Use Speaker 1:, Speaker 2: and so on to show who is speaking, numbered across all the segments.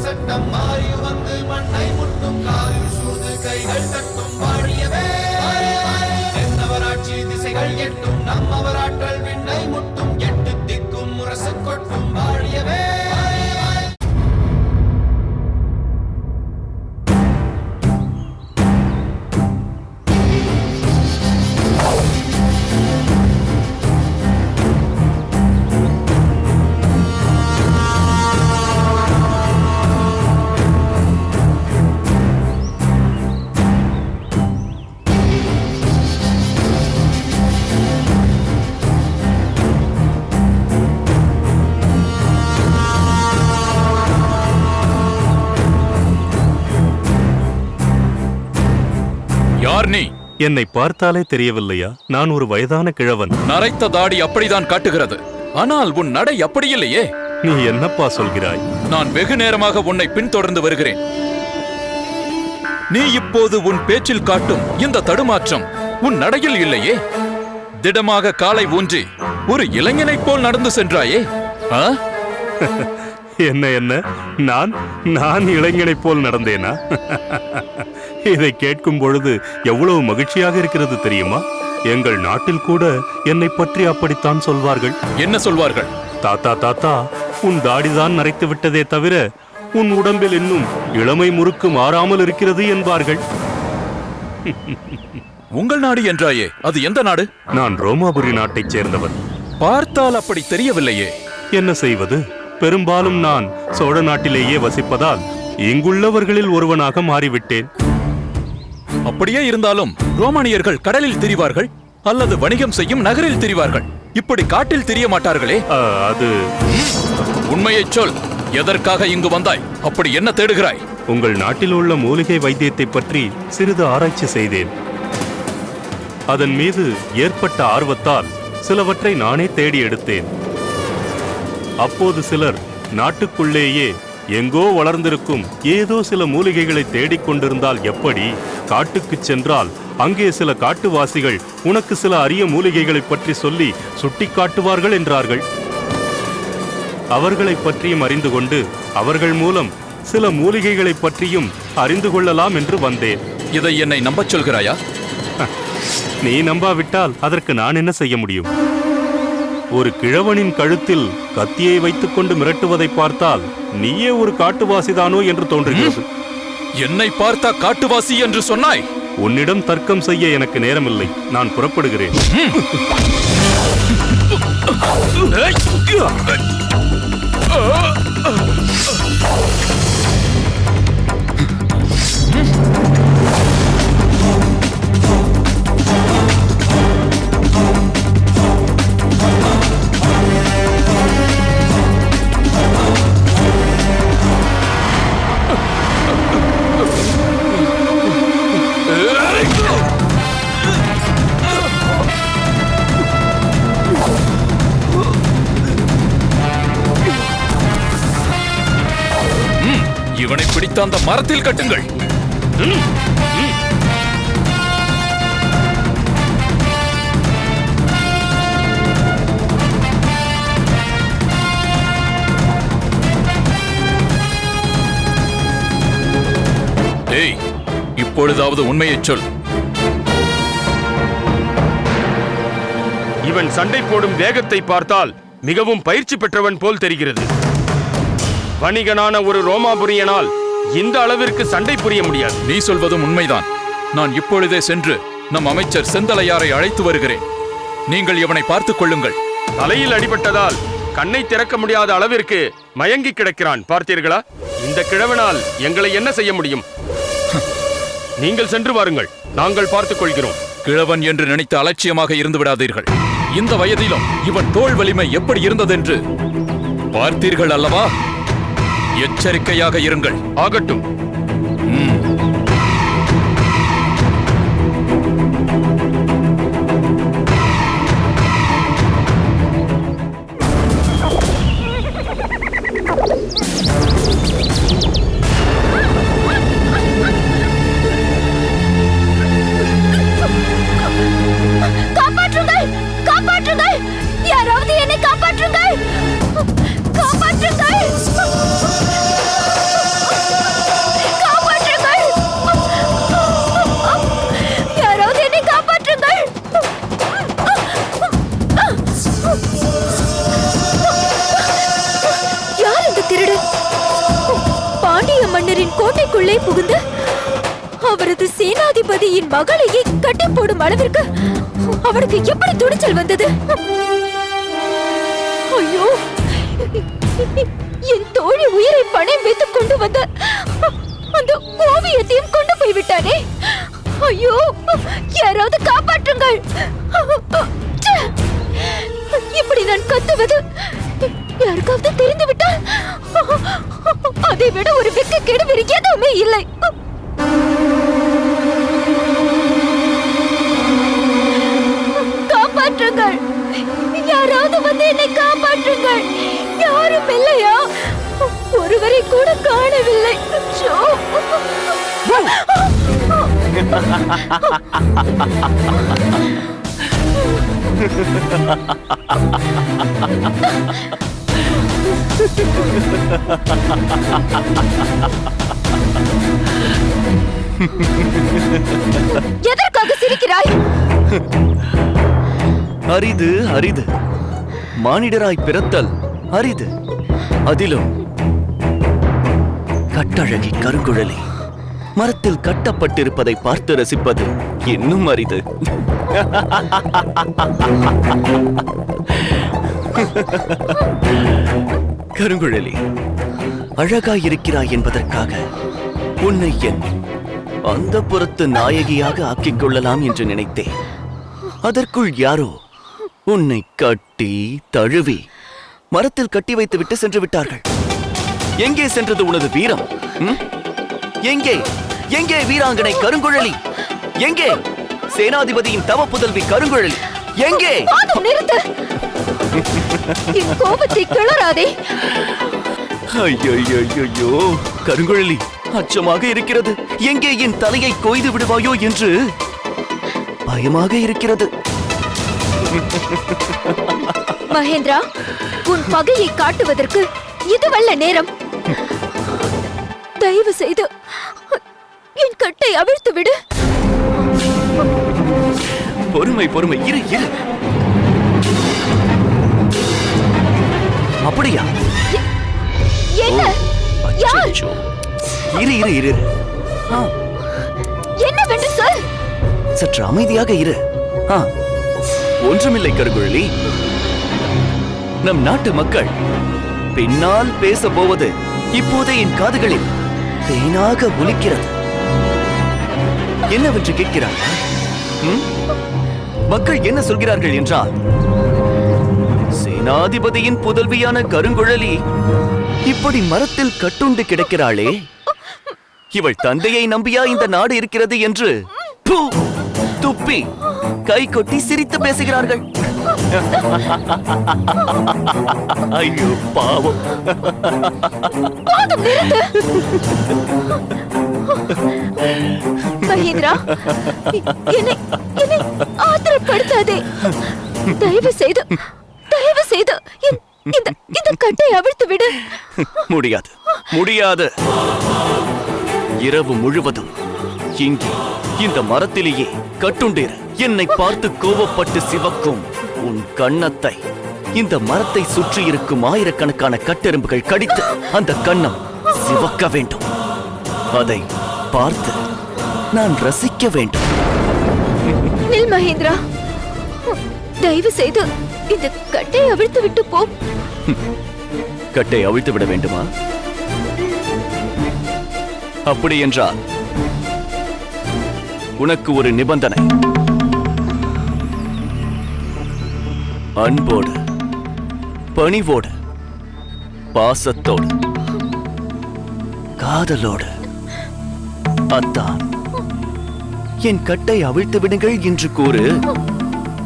Speaker 1: சட்டம் மாறி வந்து மண்ணை முட்டும் காலில் சூழ்ந்து கைகள் தட்டும் வாழியவே தென்னவராட்சி திசைகள் எட்டும் நம்மவராற்றல் விண்ணை முட்டும் எட்டு திக்கும் முரசு கொட்டும் வாழியவே.
Speaker 2: என்னை பார்த்தாலே தெரியவில்லையா? நான் ஒரு வயதான கிழவன்.
Speaker 3: நரைத்த தாடி அப்படிதான் காட்டுகிறது, ஆனால் உன் நடை அப்படி இல்லையே.
Speaker 2: நீ என்னப்பா சொல்கிறாய்?
Speaker 3: நான் வெகு நேரமாக உன்னை பின்தொடர்ந்து வருகிறேன். நீ இப்போது உன் பேச்சில் காட்டும் இந்த தடுமாற்றம் உன் நடையில் இல்லையே. திடமாக காலை ஊன்றி ஒரு இளைஞனைப் போல் நடந்து சென்றாயே.
Speaker 2: என்ன என்ன நான் இளைஞனைப் போல் நடந்தேனா? இதை கேட்கும் பொழுது எவ்வளவு மகிழ்ச்சியாக இருக்கிறது தெரியுமா? எங்கள் நாட்டில் கூட என்னை பற்றி அப்படித்தான் சொல்வார்கள்.
Speaker 3: என்ன சொல்வார்கள்?
Speaker 2: தாத்தா தாத்தா, உன் தாடிதான் நரைத்து விட்டதே தவிர உன் உடம்பில் இன்னும் இளமை முறுக்கு மாறாமல் இருக்கிறது என்பார்கள்.
Speaker 3: உங்கள் நாடு என்றாயே, அது எந்த நாடு?
Speaker 2: நான் ரோமாபுரி நாட்டைச் சேர்ந்தவன்.
Speaker 3: பார்த்தால் அப்படி தெரியவில்லையே.
Speaker 2: என்ன செய்வது? பெரும்பாலும் நான் சோழ நாட்டிலேயே வசிப்பதால் இங்குள்ளவர்களில் ஒருவனாக மாறிவிட்டேன்.
Speaker 3: அப்படியே இருந்தாலும் ரோமானியர்கள் கடலில் திரிவார்கள் அல்லது வணிகம் செய்யும் நகரில் திரிவார்கள். இப்படி காட்டில் திரிய மாட்டார்களே.
Speaker 2: அது
Speaker 3: உண்மையை சொல். எதற்காக இங்கு வந்தாய்? அப்படி என்ன தேடுகிறாய்?
Speaker 2: உங்கள் நாட்டில் உள்ள மூலிகை வைத்தியத்தை பற்றி சிறிது ஆராய்ச்சி செய்தேன். அதன் மீது ஏற்பட்ட ஆர்வத்தால் சிலவற்றை நானே தேடி எடுத்தேன். அப்போது சிலர் நாட்டுக்குள்ளேயே எங்கோ வளர்ந்திருக்கும் ஏதோ சில மூலிகைகளை தேடிக்கொண்டிருந்தால் எப்படி, காட்டுக்கு சென்றால் அங்கே சில காட்டுவாசிகள் உனக்கு சில அரிய மூலிகைகளை பற்றி சொல்லி சுட்டி காட்டுவார்கள் என்றார்கள். அவர்களை பற்றியும் அறிந்து கொண்டு அவர்கள் மூலம் சில மூலிகைகளை பற்றியும் அறிந்து கொள்ளலாம் என்று வந்தேன்.
Speaker 3: இதை என்னை நம்பச் சொல்கிறாயா?
Speaker 2: நீ நம்பாவிட்டால் அதற்கு நான் என்ன செய்ய முடியும்? ஒரு கிழவனின் கழுத்தில் கத்தியை வைத்துக் கொண்டு மிரட்டுவதை பார்த்தால் நீயே ஒரு காட்டுவாசிதானோ என்று தோன்றுகிறது.
Speaker 3: என்னை பார்த்தா காட்டுவாசி என்று சொன்னாய்?
Speaker 2: உன்னிடம் தர்க்கம் செய்ய எனக்கு நேரமில்லை. நான் புறப்படுகிறேன்.
Speaker 3: இவனை பிடித்த அந்த மரத்தில் கட்டுங்கள். ஏய், இப்பொழுதாவது உண்மையை சொல்.
Speaker 4: இவன் சண்டை போடும் வேகத்தை பார்த்தால் மிகவும் பயிற்சி பெற்றவன் போல் தெரிகிறது. வணிகனான ஒரு ரோமாபுரியனால் இந்த அளவிற்கு சண்டை புரிய முடியாது.
Speaker 3: நீ சொல்வதும் உண்மைதான். நான் இப்பொழுதே சென்று நம் அமைச்சர் செந்தலையாரை அழைத்து வருகிறேன். நீங்கள் இவனை பார்த்துக் கொள்ளுங்கள்.
Speaker 4: தலையில் அடிபட்டதால் கண்ணை திறக்க முடியாத அளவிற்கு மயங்கி கிடக்கிறான். பார்த்தீர்களா? இந்த கிழவனால் எங்களை என்ன செய்ய முடியும்? நீங்கள் சென்று வாருங்கள், நாங்கள் பார்த்துக் கொள்கிறோம்.
Speaker 3: கிழவன் என்று நினைத்து அலட்சியமாக இருந்து விடாதீர்கள். இந்த வயதிலும் இவன் தோள் வலிமை எப்படி இருந்ததென்று பார்த்தீர்கள் அல்லவா? எச்சரிக்கையாக இருங்கள்.
Speaker 4: ஆகட்டும்.
Speaker 5: காப்பாற்றுங்கள், காப்பாற்றுங்கள், யாராவது என்னை காப்பாற்றுங்கள், காப்பாற்றுங்கள். உள்ளே புகுந்து அவரது சேனாதிபதியின் மகளையே கட்டி போடும் அளவிற்கு அவருக்கு எப்படி துணிச்சல் வந்தது? ஐயோ, என் தோழி உயிரை பணம் வைத்துக் கொண்டு வந்த அந்த ஓவியத்தையும் கொண்டு போய்விட்டானே. ஐயோ, யாராவது காப்பாற்றுங்கள். ச்சே! இப்படி நான் கத்துவது யாருக்காவது தெரிந்துவிட்டால் அதை விட ஒரு வெட்கக்கேடு வேறு எதுவுமே இல்லை. காப்பாற்றுங்கள், யாராவது வந்து என்னை காப்பாற்றுங்கள். யாரும் இல்லையா? ஒருவரை கூட காணவில்லை. ஐயோ! எதற்காக சிரிக்கிறாய்?
Speaker 6: அரிது அரிது, மானிடராய் பிறத்தல் அரிது. அதிலும் கட்டழகி கருங்குழலி மரத்தில் கட்டப்பட்டிருப்பதை பார்த்து ரசிப்பது இன்னும் அரிது. கருங்குழலி, அழகாயிருக்கிறாய் என்பதற்காக உன்னை என் அந்தப்புறத்து நாயகியாக ஆக்கிக் கொள்ளலாம் என்று நினைத்தேன். அதற்குள் யாரோ உன்னை கட்டி தழுவி மரத்தில் கட்டி வைத்துவிட்டு சென்று விட்டார்கள். எங்கே சென்றது உனது வீரம்? எங்கே எங்கே வீராங்கனை கருங்குழலி? எங்கே சேனாதிபதியின் தவ புதல்வி கருங்குழலி? எங்கே?
Speaker 5: நிறுத்து! என் கோபத்தை கிளறாதே.
Speaker 6: ஐயோ, கருங்குழலி, அச்சமாக இருக்கிறது. எங்கே என் தலையை கொய்து விடுவாயோ என்று பயமாக இருக்கிறது.
Speaker 5: மகேந்திரா, உன் பகையை காட்டுவதற்கு இதுவல்ல நேரம். தயவு செய்து என் கட்டை அவிழ்த்து விடு.
Speaker 6: பொறுமை பொறுமை, இரு இரு. அப்படியா?
Speaker 5: என்ன? யார்?
Speaker 6: அச்சச்சோ. இரு இரு இரு.
Speaker 5: என்னவென்று சொல்.
Speaker 6: சற்று அமைதியாக இரு. ஒன்றுமில்லை கருங்குழலி. நம் நாட்டு மக்கள் பின்னால் பேச போவது இப்போதே என் காதுகளில் தேனாக ஒலிக்கிறது. என்னவென்று கேட்கிறார்? மக்கள் என்ன சொல்கிறார்கள் என்றால், சேனாதிபதியின் புதல்வியான கருங்குழலி இப்படி மரத்தில் கட்டுண்டு கிடக்கிறாளே, இவள் தந்தையை நம்பியா இந்த நாடு இருக்கிறது என்று துப்பி கை கொட்டி சிரித்து பேசுகிறார்கள். ஐயோ பாவம்.
Speaker 5: மகேந்திரா, என்னை ஆத்திரப்படுத்தாதே. தயவு செய்து இந்த கட்டை அவிழ்த்து விடு.
Speaker 6: முடியாது முடியாது. இரவு முழுவதும் இங்கே இந்த மரத்திலேயே கட்டுண்டீர். என்னை பார்த்து கோபப்பட்டு சிவக்கும் உன் கன்னத்தை இந்த மரத்தை சுற்றி இருக்கும் ஆயிரக்கணக்கான கட்டெரும்புகள் கடித்து அந்த கன்னம் சிவக்க வேண்டும். அதை பார்த்து நான் ரசிக்க வேண்டும்.
Speaker 5: நில் மகேந்திரா, தயவு செய்து இந்த கட்டை அவிழ்த்து விட்டு போ.
Speaker 6: கட்டை அவிழ்த்து விட வேண்டுமா? அப்படி என்றால் உனக்கு ஒரு நிபந்தனை. அன்போடு, பணிவோடு, பாசத்தோடு, காதலோடு, அத்தான் என் கட்டை அவிழ்த்து விடுங்கள் என்று கூறு.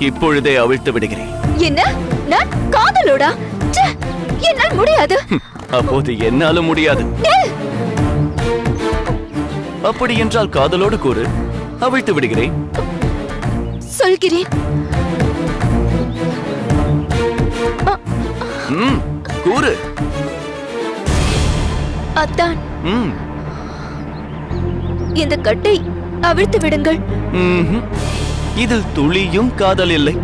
Speaker 6: இப்பொழுதே அவிழ்த்து விடுகிறேன்.
Speaker 5: என்ன? நான் காதலோடா? ச்சே, என்னால் முடியாது.
Speaker 6: அப்போது என்னாலும் முடியாது. அப்படி என்றால் காதலோடு கூறு, அவிழ்த்து விடுகிறேன்.
Speaker 5: சொல்கிறேன்.
Speaker 6: கூறு.
Speaker 5: அத்தான், இந்த கட்டை அவிழ்த்து விடுங்கள்.
Speaker 6: இதில் துளியும் காதல் இல்லை.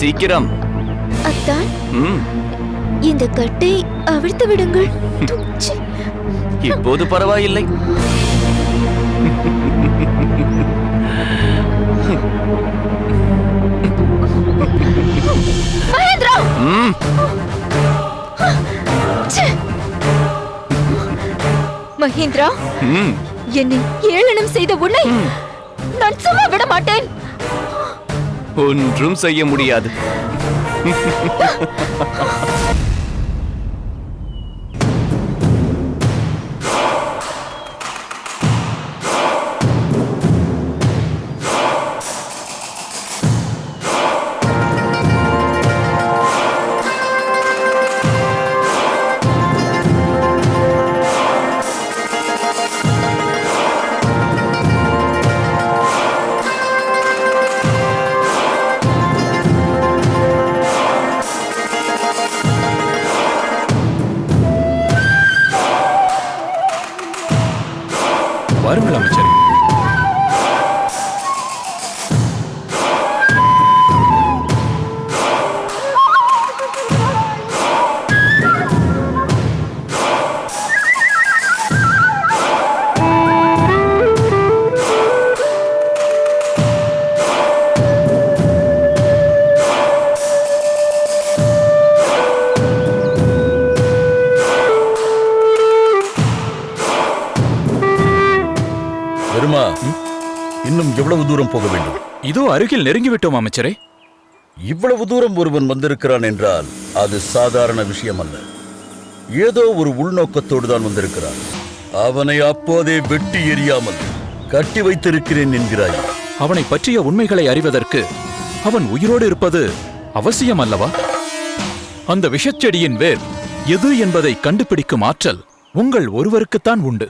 Speaker 6: சீக்கிரம்.
Speaker 5: அத்தான், இந்த கட்டை அவிழ்த்து விடுங்கள். ச்சீ.
Speaker 6: இப்போது பரவாயில்லை.
Speaker 5: மகேந்திரா! ச்சே. மகேந்திரா, என்னை ஏளனம் செய்த உன்னை நான் சும்மா விட மாட்டேன்.
Speaker 6: ஒன்றும் செய்ய முடியாது.
Speaker 3: வாருங்கள் அமைச்சரே.
Speaker 7: பெருமா, இன்னும் எவ்வளவு தூரம் போக வேண்டும்?
Speaker 3: இதோ அருகில் நெருங்கிவிட்டோம் அமைச்சரே.
Speaker 7: இவ்வளவு தூரம் ஒருவன் வந்திருக்கிறான் என்றால் அது சாதாரண விஷயம் அல்ல. ஏதோ ஒரு உள்நோக்கத்தோடு தான் வந்திருக்கிறான். அவனை அப்போதே வெட்டி எறியாமல் கட்டி வைத்திருக்கிறேன் என்கிறாய்.
Speaker 3: அவனை பற்றிய உண்மைகளை அறிவதற்கு அவன் உயிரோடு இருப்பது அவசியம் அல்லவா? அந்த விஷச்செடியின் வேர் எது என்பதை கண்டுபிடிக்கும் ஆற்றல் உங்கள் ஒருவருக்குத்தான் உண்டு.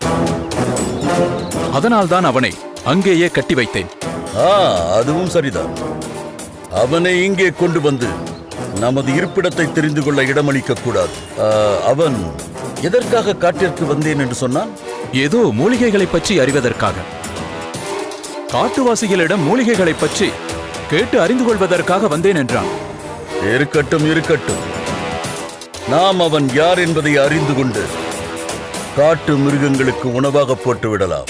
Speaker 3: அதனால்தான் அவனை அங்கேயே கட்டி வைத்தேன்.
Speaker 7: அதுவும் சரிதான். அவனை இங்கே கொண்டு வந்து நமது இருப்பிடத்தை தெரிந்து கொள்ள இடமளிக்க கூடாது. அவன் எதற்காக காட்டிற்கு வந்தேன் என்று சொன்னான்?
Speaker 3: ஏதோ மூலிகைகளை பற்றி அறிவதற்காக. காட்டுவாசிகளிடம் மூலிகைகளை பற்றி கேட்டு அறிந்து கொள்வதற்காக வந்தேன் என்றான்.
Speaker 7: இருக்கட்டும் இருக்கட்டும், நாம் அவன் யார் என்பதை அறிந்து கொண்டு காட்டு மிருகங்களுக்கு உணவாக போட்டு விடலாம்.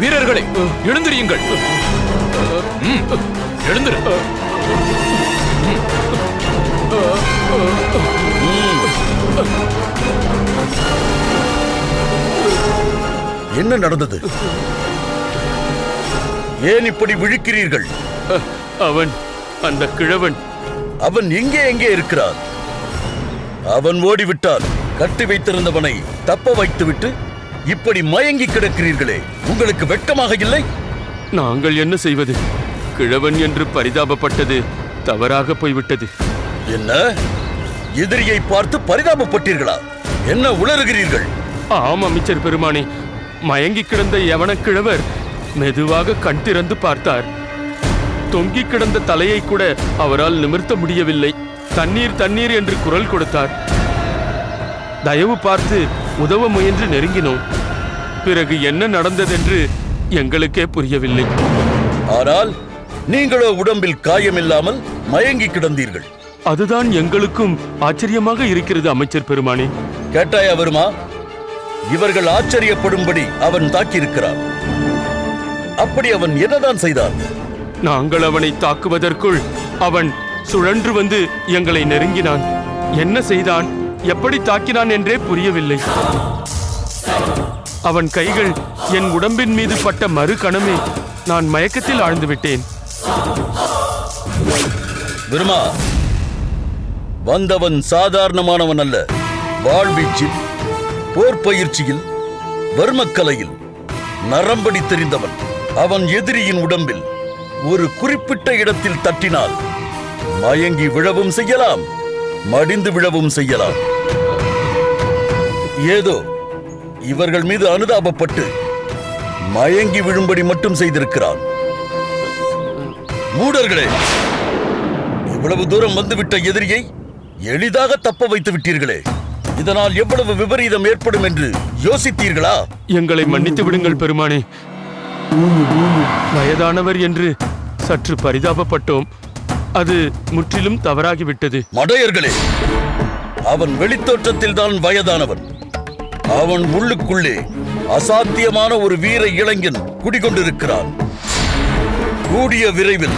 Speaker 3: வீரர்களை எழுந்திரியுங்கள். எழுந்திரு.
Speaker 7: என்ன நடந்தது? ஏன் இப்படி விழிக்கிறீர்கள்?
Speaker 4: அவன், அந்த கிழவன்,
Speaker 7: அவன் எங்கே இருக்கிறான்? அவன் ஓடிவிட்டால் கட்டி வைத்திருந்தவனை தப்ப வைத்துவிட்டு இப்படி மயங்கி கிடக்கிறீர்களே, உங்களுக்கு வெட்கமாக இல்லை?
Speaker 4: நாங்கள் என்ன செய்வது? கிழவன் என்று பரிதாபப்பட்டது தவறாக போய்விட்டது.
Speaker 7: என்ன, எதிரியை பார்த்து பரிதாபப்பட்டீர்களா? என்ன உளறுகிறீர்கள்?
Speaker 4: ஆம் அமைச்சர் பெருமானே, மயங்கி கிடந்த யவன கிழவர் மெதுவாக கண் திறந்து பார்த்தார். தொங்கி கிடந்த தலையை கூட அவரால் நிமிர்த்த முடியவில்லை. தண்ணீர் தண்ணீர் என்று குரல் கொடுத்தார். தயவு பார்த்து உதவ முயன்று நெருங்கினோம். பிறகு என்ன நடந்ததென்று எங்களுக்கே புரியவில்லை.
Speaker 7: ஆனால் நீங்களோ உடம்பில் காயமில்லாமல் மயங்கி கிடந்தீர்கள்.
Speaker 4: அதுதான் எங்களுக்கும் ஆச்சரியமாக இருக்கிறது அமைச்சர் பெருமானே.
Speaker 7: கேட்டாயா வருமா? இவர்கள் ஆச்சரியப்படும்படி அவன் தாக்கியிருக்கிறான். அப்படி அவன் என்னதான் செய்தான்?
Speaker 4: நாங்கள் அவனை தாக்குவதற்குள் அவன் சுழன்று வந்து எங்களை நெருங்கினான். என்ன செய்தான், எப்படி தாக்கினான் என்றே புரியவில்லை. அவன் கைகள் என் உடம்பின் மீது பட்ட மறு கணமே நான் மயக்கத்தில் ஆழ்ந்து விட்டேன்.
Speaker 7: விருமா, வந்தவன் சாதாரணமானவன் அல்ல. வாழ்வீச்சில், போர் பயிற்சியில், வர்மக்கலையில் நரம்படி தெரிந்தவன். அவன் எதிரியின் உடம்பில் ஒரு குறிப்பிட்ட இடத்தில் தட்டினால் மயங்கி விழவும் செய்யலாம், மடிந்து விழவும் செய்யலாம். ஏதோ இவர்கள் மீது அனுதாபப்பட்டு மயங்கி விழும்படி மட்டும் செய்திருக்கிறான். மூடர்களே, இவ்வளவு தூரம் வந்துவிட்ட எதிரியை எளிதாக தப்ப வைத்து விட்டீர்களே. இதனால் எவ்வளவு விபரீதம் ஏற்படும் என்று யோசித்தீர்களா?
Speaker 4: எங்களை மன்னித்து விடுங்கள் பெருமானே. வயதானவர் என்று சற்று பரிதாபப்பட்டோம். அது முற்றிலும் தவறாகிவிட்டது.
Speaker 7: மடையர்களே, அவன் வெளித்தோற்றத்தில் தான் வயதானவன். அவன் உள்ளுக்குள்ளே அசாத்தியமான ஒரு வீர இளைஞன் குடிகொண்டிருக்கிறான். கூடிய விரைவில்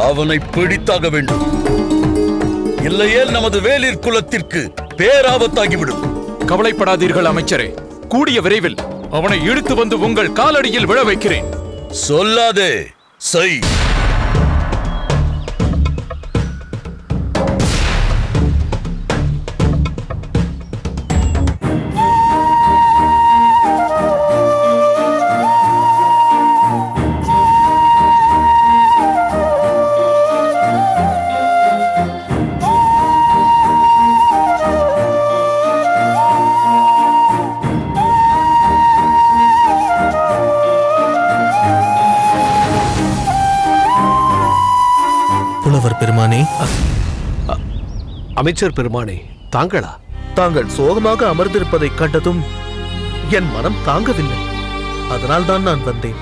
Speaker 7: அவனை பிடித்தாக வேண்டும். இல்லையேல் நமது வேளிர் குலத்திற்கு பேராபத்தாகிவிடும்.
Speaker 3: கவலைப்படாதீர்கள் அமைச்சரே. கூடிய விரைவில் அவனை இழுத்து வந்து உங்கள் காலடியில் விழ வைக்கிறேன்.
Speaker 7: சொல்லாதே, செய்.
Speaker 8: பெருமானே,
Speaker 9: அமைச்சர் பெருமானே, தாங்களா?
Speaker 8: தாங்கள் சோகமாக அமர்ந்திருப்பதைக் கண்டதும் என் மனம் தாங்கவில்லை. அதனால்தான் நான் வந்தேன்.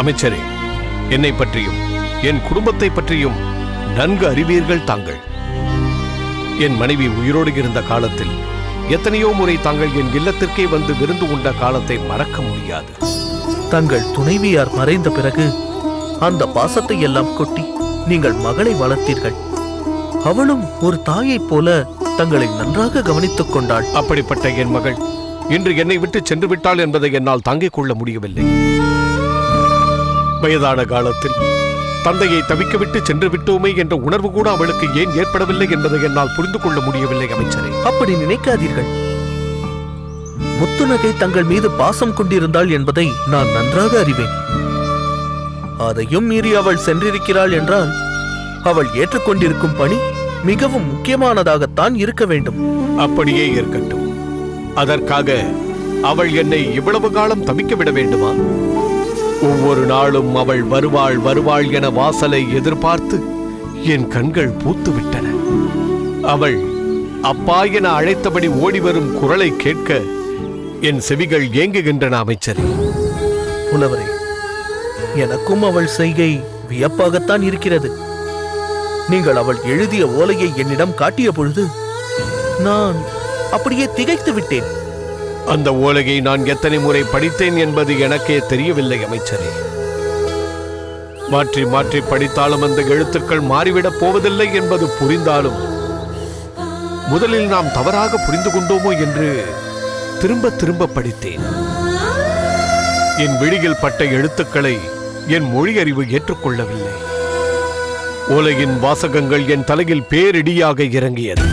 Speaker 9: அமைச்சரே, என்னை பற்றியும் என் குடும்பத்தை பற்றியும் நன்கு அறிவீர்கள் தாங்கள். என் மனைவி உயிரோடு இருந்த காலத்தில் எத்தனையோ முறை தாங்கள் என் இல்லத்திற்கே வந்து விருந்து உண்ட காலத்தை மறக்க முடியாது.
Speaker 8: தங்கள் துணைவியார் மறைந்த பிறகு அந்த பாசத்தை எல்லாம் கொட்டி நீங்கள் மகளை வளர்த்தீர்கள். அவளும் ஒரு தாயைப் போல தங்களை நன்றாக கவனித்துக் கொண்டாள்.
Speaker 9: அப்படிப்பட்ட என் மகள் இன்று என்னை விட்டு சென்று விட்டாள் என்பதை என்னால் தாங்கிக் கொள்ள முடியவில்லை. வயதான காலத்தில் தந்தையை தவிக்க விட்டு சென்று விட்டோமே என்ற உணர்வு கூட அவளுக்கு ஏன் ஏற்படவில்லை என்பதை என்னால் புரிந்து கொள்ள முடியவில்லை. அமைச்சரே,
Speaker 8: அப்படி நினைக்காதீர்கள். முத்துநகை தங்கள் மீது பாசம் கொண்டிருந்தாள் என்பதை நான் நன்றாக அறிவேன். அதையும் மீறி அவள் சென்றிருக்கிறாள் என்றால் அவள் ஏற்றுக்கொண்டிருக்கும் பணி மிகவும் முக்கியமானதாகத்தான் இருக்க வேண்டும்.
Speaker 9: அப்படியே இருக்கட்டும். அதற்காக அவள் என்னை இவ்வளவு காலம் தவிக்க விட வேண்டுமா? ஒவ்வொரு நாளும் அவள் வருவாள் வருவாள் என வாசலை எதிர்பார்த்து என் கண்கள் பூத்துவிட்டன. அவள் அப்பா என அழைத்தபடி ஓடிவரும் குரலை கேட்க என் செவிகள் ஏங்குகின்றன. அமைச்சரே,
Speaker 8: புலவரே, எனக்கும் அவள் செய்கை வியப்பாகத்தான் இருக்கிறது. நீங்கள் அவள் எழுதிய ஓலையை என்னிடம் காட்டிய பொழுது நான் அப்படியே திகைத்து விட்டேன்.
Speaker 9: அந்த ஓலையை நான் எத்தனை முறை படித்தேன் என்பது எனக்கே தெரியவில்லை. அமைச்சரே, மாற்றி மாற்றி படித்தாலும் அந்த எழுத்துக்கள் மாறிவிடப் போவதில்லை என்பது புரிந்தாலும் முதலில் நாம் தவறாக புரிந்து கொண்டோமோ என்று திரும்ப திரும்ப படித்தேன். என் விழியில் பட்ட எழுத்துக்களை என் மொழி அறிவு ஏற்றுக்கொள்ளவில்லை. ஓலையின் வாசகங்கள் என் தலையில் பேரிடியாக இறங்கியது.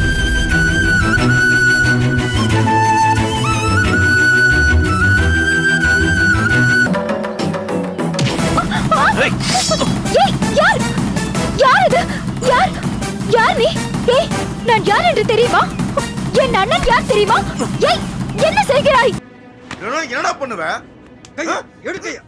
Speaker 5: நான் யார் என்று தெரியுமா? என் அண்ணன் யார் தெரியுமா? என்ன செய்கிறாய்?
Speaker 1: என்னடா பண்ணுவ? எடுக்கையா